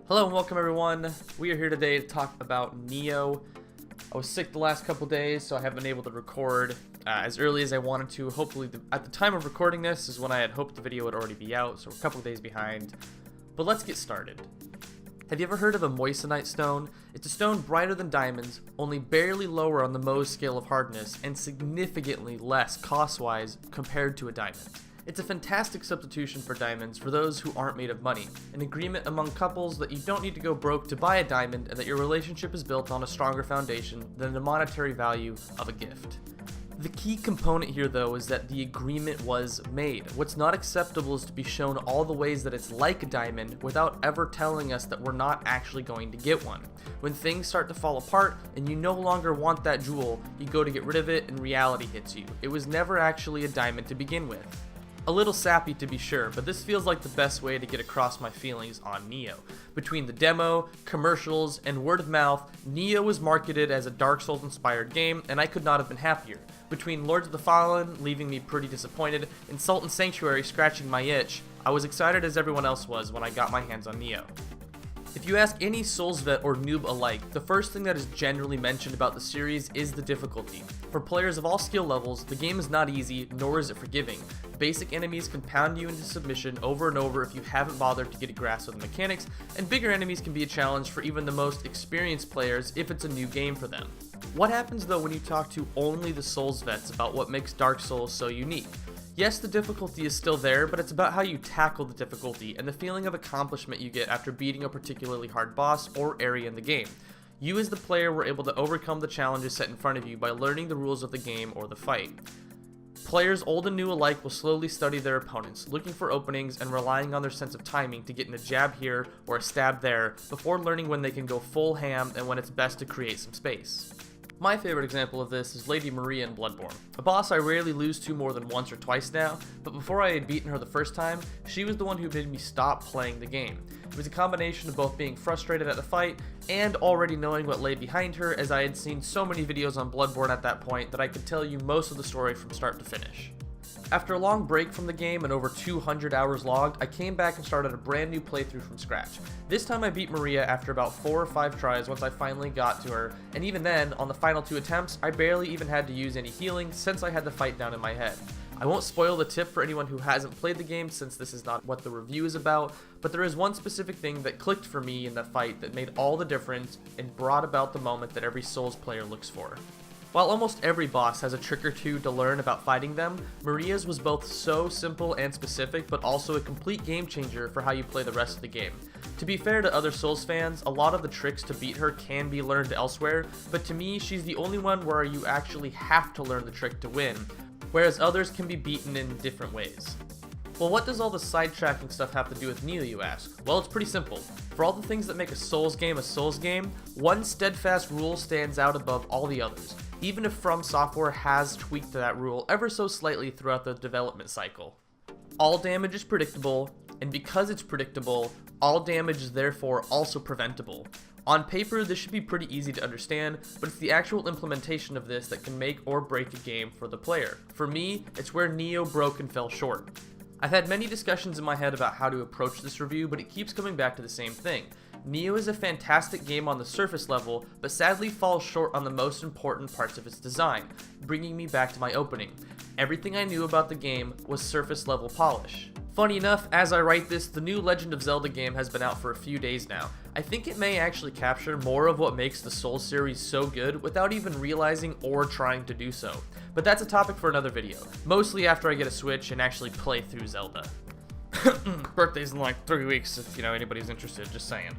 Hello and welcome everyone. We are here today to talk about Nioh. I was sick the last couple days, so I haven't been able to record as early as I wanted to. Hopefully, at the time of recording this is when I had hoped the video would already be out, so we're a couple days behind. But let's get started. Have you ever heard of a moissanite stone? It's a stone brighter than diamonds, only barely lower on the Mohs scale of hardness, and significantly less cost-wise compared to a diamond. It's a fantastic substitution for diamonds for those who aren't made of money, an agreement among couples that you don't need to go broke to buy a diamond and that your relationship is built on a stronger foundation than the monetary value of a gift. The key component here though is that the agreement was made. What's not acceptable is to be shown all the ways that it's like a diamond without ever telling us that we're not actually going to get one. When things start to fall apart and you no longer want that jewel, you go to get rid of it and reality hits you. It was never actually a diamond to begin with. A little sappy to be sure, but this feels like the best way to get across my feelings on Nioh. Between the demo, commercials, and word of mouth, Nioh was marketed as a Dark Souls inspired game, and I could not have been happier. Between Lords of the Fallen leaving me pretty disappointed, and Sultan Sanctuary scratching my itch, I was excited as everyone else was when I got my hands on Nioh. If you ask any Souls vet or noob alike, the first thing that is generally mentioned about the series is the difficulty. For players of all skill levels, the game is not easy, nor is it forgiving. Basic enemies can pound you into submission over and over if you haven't bothered to get a grasp of the mechanics, and bigger enemies can be a challenge for even the most experienced players if it's a new game for them. What happens though when you talk to only the Souls vets about what makes Dark Souls so unique? Yes, the difficulty is still there, but it's about how you tackle the difficulty and the feeling of accomplishment you get after beating a particularly hard boss or area in the game. You as the player were able to overcome the challenges set in front of you by learning the rules of the game or the fight. Players old and new alike will slowly study their opponents, looking for openings and relying on their sense of timing to get in a jab here or a stab there before learning when they can go full ham and when it's best to create some space. My favorite example of this is Lady Maria in Bloodborne, a boss I rarely lose to more than once or twice now, but before I had beaten her the first time, she was the one who made me stop playing the game. It was a combination of both being frustrated at the fight and already knowing what lay behind her, as I had seen so many videos on Bloodborne at that point that I could tell you most of the story from start to finish. After a long break from the game and over 200 hours logged, I came back and started a brand new playthrough from scratch. This time I beat Maria after about 4 or 5 tries once I finally got to her, and even then, on the final 2 attempts, I barely even had to use any healing since I had the fight down in my head. I won't spoil the tip for anyone who hasn't played the game since this is not what the review is about, but there is one specific thing that clicked for me in that fight that made all the difference and brought about the moment that every Souls player looks for. While almost every boss has a trick or two to learn about fighting them, Maria's was both so simple and specific, but also a complete game changer for how you play the rest of the game. To be fair to other Souls fans, a lot of the tricks to beat her can be learned elsewhere, but to me, she's the only one where you actually have to learn the trick to win, whereas others can be beaten in different ways. Well, what does all the sidetracking stuff have to do with Nioh, you ask? Well, it's pretty simple. For all the things that make a Souls game, one steadfast rule stands out above all the others, even if From Software has tweaked that rule ever so slightly throughout the development cycle. All damage is predictable, and because it's predictable, all damage is therefore also preventable. On paper, this should be pretty easy to understand, but it's the actual implementation of this that can make or break a game for the player. For me, it's where Nioh broke and fell short. I've had many discussions in my head about how to approach this review, but it keeps coming back to the same thing. Nioh is a fantastic game on the surface level, but sadly falls short on the most important parts of its design, bringing me back to my opening. Everything I knew about the game was surface level polish. Funny enough, as I write this, the new Legend of Zelda game has been out for a few days now. I think it may actually capture more of what makes the Souls series so good without even realizing or trying to do so. But that's a topic for another video, mostly after I get a Switch and actually play through Zelda. Birthday's in like 3 weeks if anybody's interested, just saying.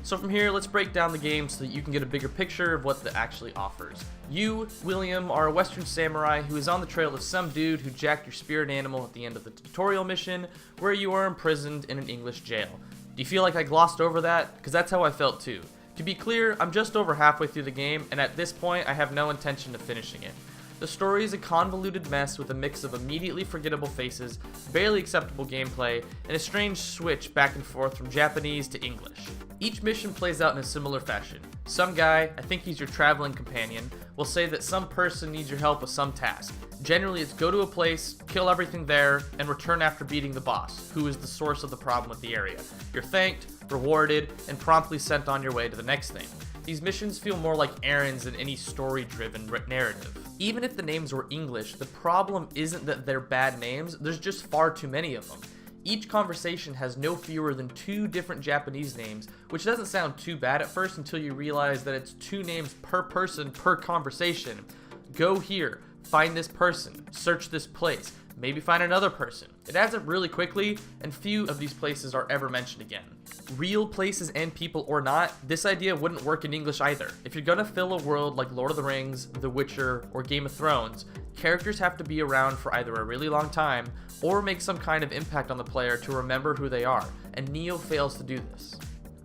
So from here, let's break down the game so that you can get a bigger picture of what it actually offers. You, William, are a Western samurai who is on the trail of some dude who jacked your spirit animal at the end of the tutorial mission, where you are imprisoned in an English jail. Do you feel like I glossed over that? Because that's how I felt too. To be clear, I'm just over halfway through the game, and at this point, I have no intention of finishing it. The story is a convoluted mess with a mix of immediately forgettable faces, barely acceptable gameplay, and a strange switch back and forth from Japanese to English. Each mission plays out in a similar fashion. Some guy, I think he's your traveling companion, We'll say that some person needs your help with some task. Generally, it's go to a place, kill everything there, and return after beating the boss, who is the source of the problem with the area. You're thanked, rewarded, and promptly sent on your way to the next thing. These missions feel more like errands than any story-driven narrative. Even if the names were English, the problem isn't that they're bad names, there's just far too many of them. Each conversation has no fewer than 2 different Japanese names, which doesn't sound too bad at first until you realize that it's 2 names per person per conversation. Go here, find this person, search this place, maybe find another person. It adds up really quickly, and few of these places are ever mentioned again. Real places and people or not, this idea wouldn't work in English either. If you're gonna fill a world like Lord of the Rings, The Witcher, or Game of Thrones, characters have to be around for either a really long time, or make some kind of impact on the player to remember who they are, and Nioh fails to do this.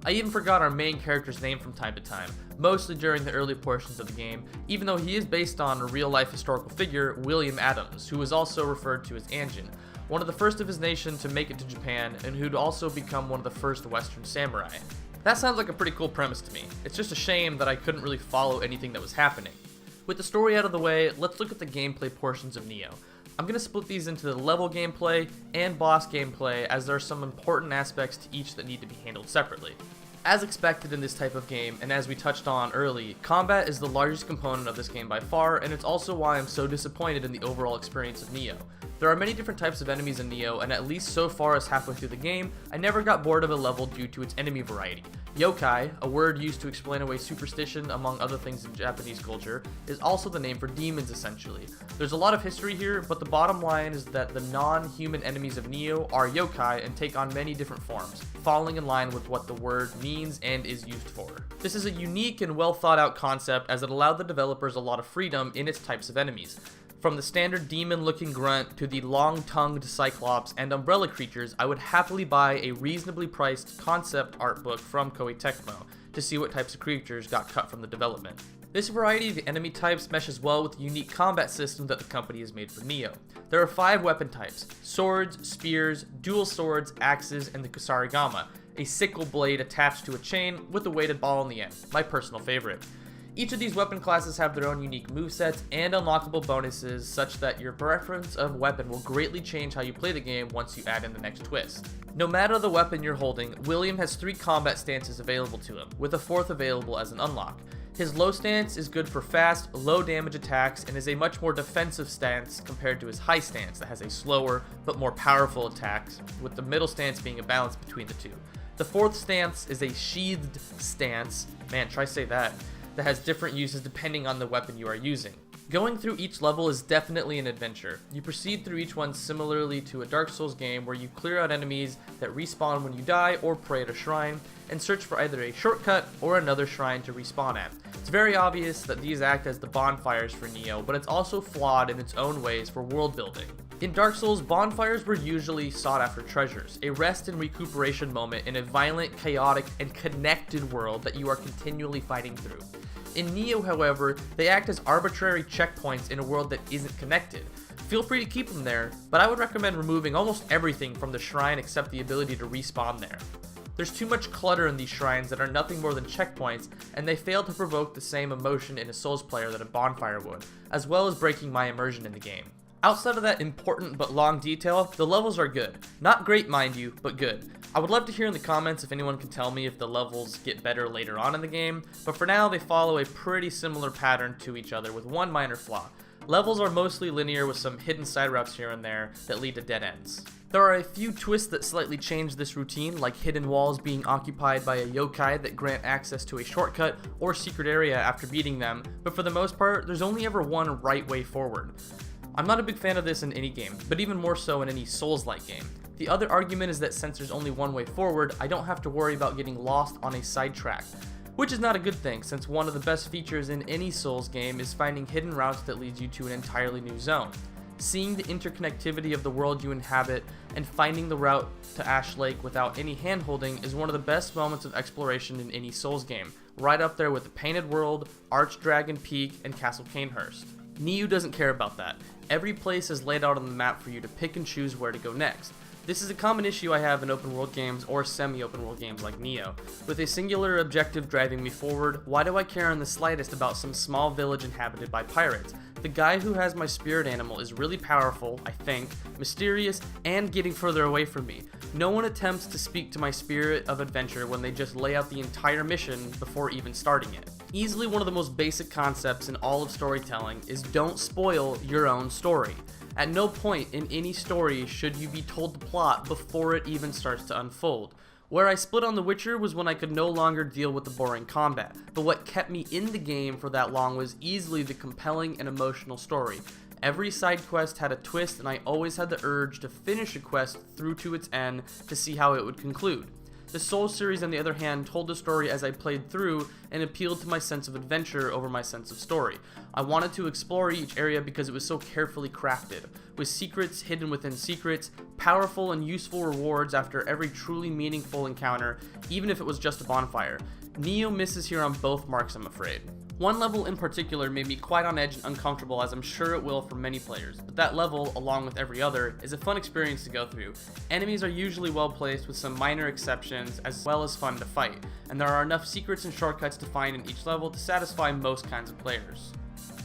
I even forgot our main character's name from time to time, mostly during the early portions of the game, even though he is based on a real-life historical figure, William Adams, who is also referred to as Anjin, one of the first of his nation to make it to Japan, and who'd also become one of the first Western samurai. That sounds like a pretty cool premise to me. It's just a shame that I couldn't really follow anything that was happening. With the story out of the way, let's look at the gameplay portions of Nioh. I'm going to split these into the level gameplay and boss gameplay, as there are some important aspects to each that need to be handled separately. As expected in this type of game, and as we touched on early, combat is the largest component of this game by far, and it's also why I'm so disappointed in the overall experience of Nioh. There are many different types of enemies in Nioh, and at least so far as halfway through the game, I never got bored of a level due to its enemy variety. Yokai, a word used to explain away superstition among other things in Japanese culture, is also the name for demons essentially. There's a lot of history here, but the bottom line is that the non-human enemies of Nioh are yokai and take on many different forms, falling in line with what the word means and is used for. This is a unique and well thought out concept, as it allowed the developers a lot of freedom in its types of enemies. From the standard demon-looking grunt to the long-tongued cyclops and umbrella creatures, I would happily buy a reasonably priced concept art book from Koei Tecmo to see what types of creatures got cut from the development. This variety of enemy types meshes well with the unique combat system that the company has made for Nioh. There are 5 weapon types: swords, spears, dual swords, axes, and the kusarigama, a sickle blade attached to a chain with a weighted ball on the end, my personal favorite. Each of these weapon classes have their own unique movesets and unlockable bonuses, such that your preference of weapon will greatly change how you play the game once you add in the next twist. No matter the weapon you're holding, William has 3 combat stances available to him, with a 4th available as an unlock. His low stance is good for fast, low damage attacks, and is a much more defensive stance compared to his high stance that has a slower but more powerful attacks, with the middle stance being a balance between the two. The 4th stance is a sheathed stance, man, try say that has different uses depending on the weapon you are using. Going through each level is definitely an adventure. You proceed through each one similarly to a Dark Souls game, where you clear out enemies that respawn when you die or pray at a shrine, and search for either a shortcut or another shrine to respawn at. It's very obvious that these act as the bonfires for Nioh, but it's also flawed in its own ways for world building. In Dark Souls, bonfires were usually sought after treasures, a rest and recuperation moment in a violent, chaotic, and connected world that you are continually fighting through. In Nioh, however, they act as arbitrary checkpoints in a world that isn't connected. Feel free to keep them there, but I would recommend removing almost everything from the shrine except the ability to respawn there. There's too much clutter in these shrines that are nothing more than checkpoints, and they fail to provoke the same emotion in a Souls player that a bonfire would, as well as breaking my immersion in the game. Outside of that important but long detail, the levels are good. Not great, mind you, but good. I would love to hear in the comments if anyone can tell me if the levels get better later on in the game, but for now they follow a pretty similar pattern to each other with one minor flaw. Levels are mostly linear with some hidden side routes here and there that lead to dead ends. There are a few twists that slightly change this routine, like hidden walls being occupied by a yokai that grant access to a shortcut or secret area after beating them, but for the most part, there's only ever one right way forward. I'm not a big fan of this in any game, but even more so in any Souls-like game. The other argument is that since there's only one way forward, I don't have to worry about getting lost on a sidetrack. Which is not a good thing, since one of the best features in any Souls game is finding hidden routes that lead you to an entirely new zone. Seeing the interconnectivity of the world you inhabit and finding the route to Ash Lake without any hand-holding is one of the best moments of exploration in any Souls game, right up there with the Painted World, Archdragon Peak, and Castle Canehurst. Nioh doesn't care about that. Every place is laid out on the map for you to pick and choose where to go next. This is a common issue I have in open world games or semi-open world games like Nioh. With a singular objective driving me forward, why do I care in the slightest about some small village inhabited by pirates? The guy who has my spirit animal is really powerful, I think, mysterious, and getting further away from me. No one attempts to speak to my spirit of adventure when they just lay out the entire mission before even starting it. Easily one of the most basic concepts in all of storytelling is don't spoil your own story. At no point in any story should you be told the plot before it even starts to unfold. Where I split on The Witcher was when I could no longer deal with the boring combat, but what kept me in the game for that long was easily the compelling and emotional story. Every side quest had a twist, and I always had the urge to finish a quest through to its end to see how it would conclude. The Souls series, on the other hand, told the story as I played through and appealed to my sense of adventure over my sense of story. I wanted to explore each area because it was so carefully crafted, with secrets hidden within secrets, powerful and useful rewards after every truly meaningful encounter, even if it was just a bonfire. Nioh misses here on both marks, I'm afraid. One level in particular made me quite on edge and uncomfortable, as I'm sure it will for many players, but that level, along with every other, is a fun experience to go through. Enemies are usually well placed with some minor exceptions, as well as fun to fight, and there are enough secrets and shortcuts to find in each level to satisfy most kinds of players.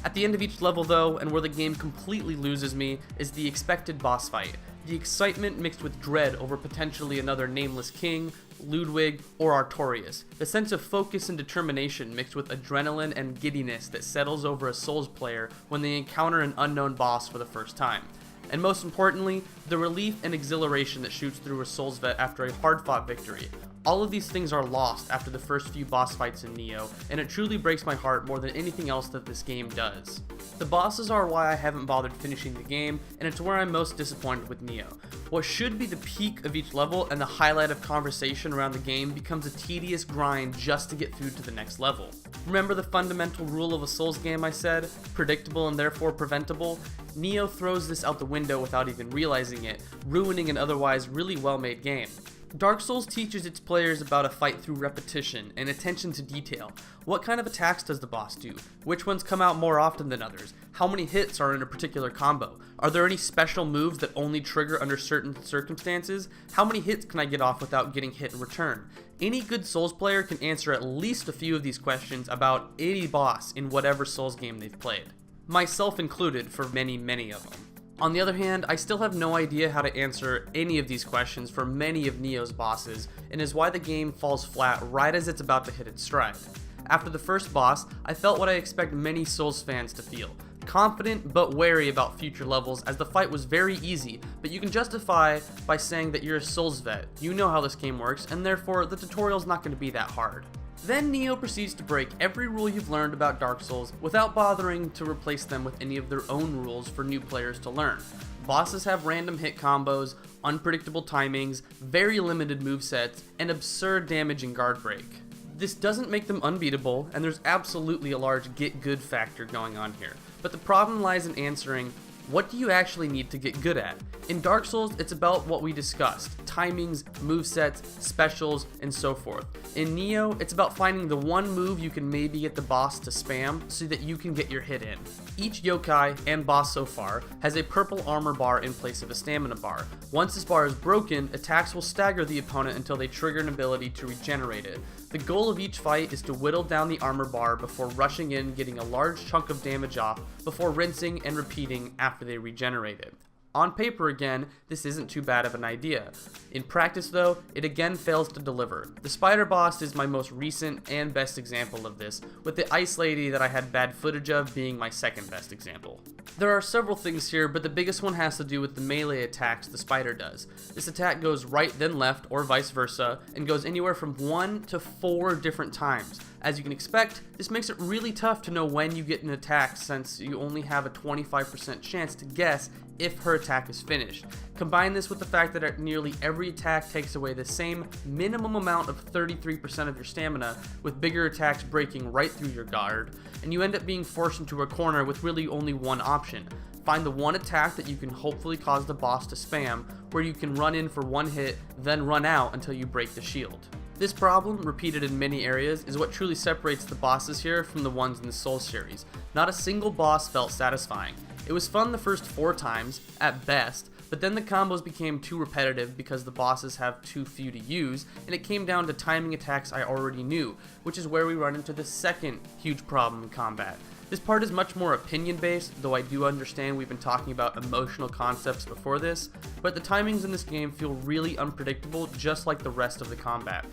At the end of each level though, and where the game completely loses me, is the expected boss fight. The excitement mixed with dread over potentially another nameless king, Ludwig, or Artorias. The sense of focus and determination mixed with adrenaline and giddiness that settles over a Souls player when they encounter an unknown boss for the first time. And most importantly, the relief and exhilaration that shoots through a Souls vet after a hard-fought victory. All of these things are lost after the first few boss fights in Nioh, and it truly breaks my heart more than anything else that this game does. The bosses are why I haven't bothered finishing the game, and it's where I'm most disappointed with Nioh. What should be the peak of each level and the highlight of conversation around the game becomes a tedious grind just to get through to the next level. Remember the fundamental rule of a Souls game I said? Predictable and therefore preventable? Nioh throws this out the window without even realizing it, ruining an otherwise really well-made game. Dark Souls teaches its players about a fight through repetition and attention to detail. What kind of attacks does the boss do? Which ones come out more often than others? How many hits are in a particular combo? Are there any special moves that only trigger under certain circumstances? How many hits can I get off without getting hit in return? Any good Souls player can answer at least a few of these questions about any boss in whatever Souls game they've played. Myself included for many of them. On the other hand, I still have no idea how to answer any of these questions for many of Nioh's bosses, and is why the game falls flat right as it's about to hit its stride. After the first boss, I felt what I expect many Souls fans to feel. Confident but wary about future levels, as the fight was very easy, but you can justify by saying that you're a Souls vet, you know how this game works, and therefore the tutorial's not going to be that hard. Then Nioh proceeds to break every rule you've learned about Dark Souls without bothering to replace them with any of their own rules for new players to learn. Bosses have random hit combos, unpredictable timings, very limited movesets, and absurd damage and guard break. This doesn't make them unbeatable, and there's absolutely a large get good factor going on here, but the problem lies in answering, what do you actually need to get good at? In Dark Souls, it's about what we discussed, timings, movesets, specials, and so forth. In Nioh, it's about finding the one move you can maybe get the boss to spam so that you can get your hit in. Each yokai, and boss so far, has a purple armor bar in place of a stamina bar. Once this bar is broken, attacks will stagger the opponent until they trigger an ability to regenerate it. The goal of each fight is to whittle down the armor bar before rushing in, getting a large chunk of damage off, before rinsing and repeating after they regenerate it. On paper again, this isn't too bad of an idea. In practice though, it again fails to deliver. The spider boss is my most recent and best example of this, with the ice lady that I had bad footage of being my second best example. There are several things here, but the biggest one has to do with the melee attacks the spider does. This attack goes right then left, or vice versa, and goes anywhere from 1 to 4 different times. As you can expect, this makes it really tough to know when you get an attack, since you only have a 25% chance to guess if her attack is finished. Combine this with the fact that nearly every attack takes away the same minimum amount of 33% of your stamina, with bigger attacks breaking right through your guard, and you end up being forced into a corner with really only one option. Find the one attack that you can hopefully cause the boss to spam, where you can run in for one hit, then run out until you break the shield. This problem, repeated in many areas, is what truly separates the bosses here from the ones in the Souls series. Not a single boss felt satisfying. It was fun the first 4 times, at best, but then the combos became too repetitive because the bosses have too few to use, and it came down to timing attacks I already knew, which is where we run into the second huge problem in combat. This part is much more opinion based, though I do understand we've been talking about emotional concepts before this, but the timings in this game feel really unpredictable just like the rest of the combat.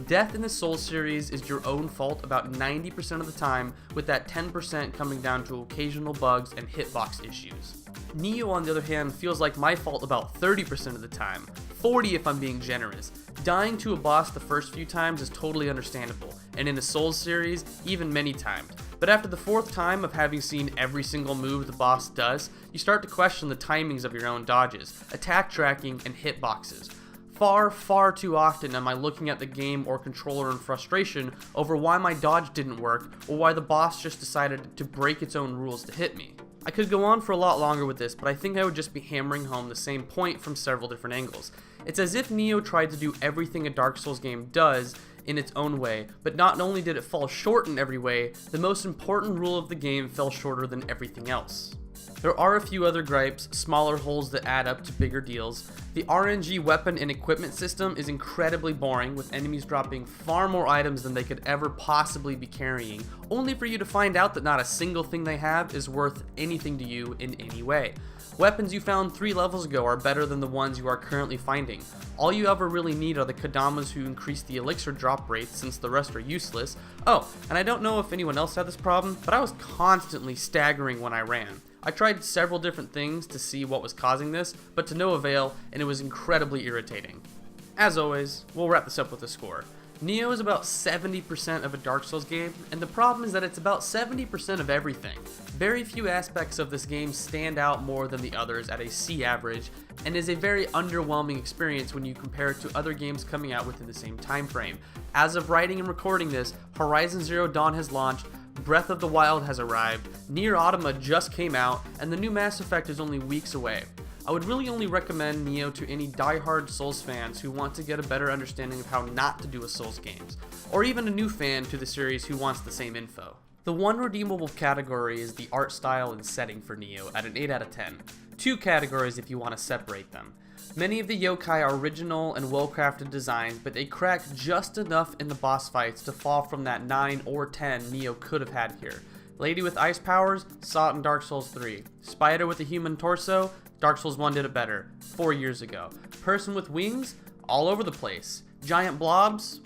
Death in the Souls series is your own fault about 90% of the time, with that 10% coming down to occasional bugs and hitbox issues. Nioh, on the other hand, feels like my fault about 30% of the time, 40 if I'm being generous. Dying to a boss the first few times is totally understandable, and in the Souls series, even many times. But after the fourth time of having seen every single move the boss does, you start to question the timings of your own dodges, attack tracking, and hitboxes. Far too often am I looking at the game or controller in frustration over why my dodge didn't work, or why the boss just decided to break its own rules to hit me. I could go on for a lot longer with this, but I think I would just be hammering home the same point from several different angles. It's as if Nioh tried to do everything a Dark Souls game does in its own way, but not only did it fall short in every way, the most important rule of the game fell shorter than everything else. There are a few other gripes, smaller holes that add up to bigger deals. The RNG weapon and equipment system is incredibly boring, with enemies dropping far more items than they could ever possibly be carrying, only for you to find out that not a single thing they have is worth anything to you in any way. Weapons you found 3 levels ago are better than the ones you are currently finding. All you ever really need are the Kodamas who increase the elixir drop rate, since the rest are useless. Oh, and I don't know if anyone else had this problem, but I was constantly staggering when I ran. I tried several different things to see what was causing this, but to no avail, and it was incredibly irritating. As always, we'll wrap this up with a score. Nioh is about 70% of a Dark Souls game, and the problem is that it's about 70% of everything. Very few aspects of this game stand out more than the others at a C average, and is a very underwhelming experience when you compare it to other games coming out within the same time frame. As of writing and recording this, Horizon Zero Dawn has launched, Breath of the Wild has arrived, Nier Automata just came out, and the new Mass Effect is only weeks away. I would really only recommend Nioh to any die-hard Souls fans who want to get a better understanding of how not to do a Souls games, or even a new fan to the series who wants the same info. The one redeemable category is the art style and setting for Nioh at an 8 out of 10. 2 categories if you want to separate them. Many of the yokai are original and well-crafted designs, but they crack just enough in the boss fights to fall from that 9 or 10 Nioh could have had here. Lady with ice powers, saw it in Dark Souls 3. Spider with a human torso, Dark Souls 1 did it better, 4 years ago. Person with wings, all over the place. Giant blobs?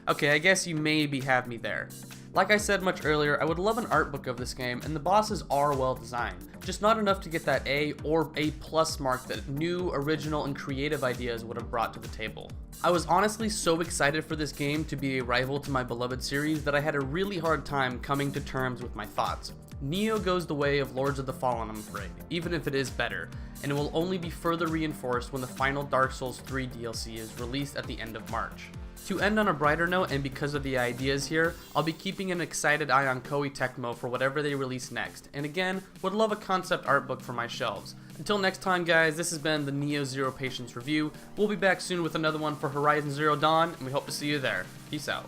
Okay, I guess you maybe have me there. Like I said much earlier, I would love an art book of this game, and the bosses are well designed. Just not enough to get that A or A+ mark that new, original, and creative ideas would have brought to the table. I was honestly so excited for this game to be a rival to my beloved series that I had a really hard time coming to terms with my thoughts. Nioh goes the way of Lords of the Fallen, I'm afraid, even if it is better, and it will only be further reinforced when the final Dark Souls 3 DLC is released at the end of March. To end on a brighter note, and because of the ideas here, I'll be keeping an excited eye on Koei Tecmo for whatever they release next, and again, would love a concept art book for my shelves. Until next time guys, this has been the Nioh Zero Patience review. We'll be back soon with another one for Horizon Zero Dawn, and we hope to see you there. Peace out.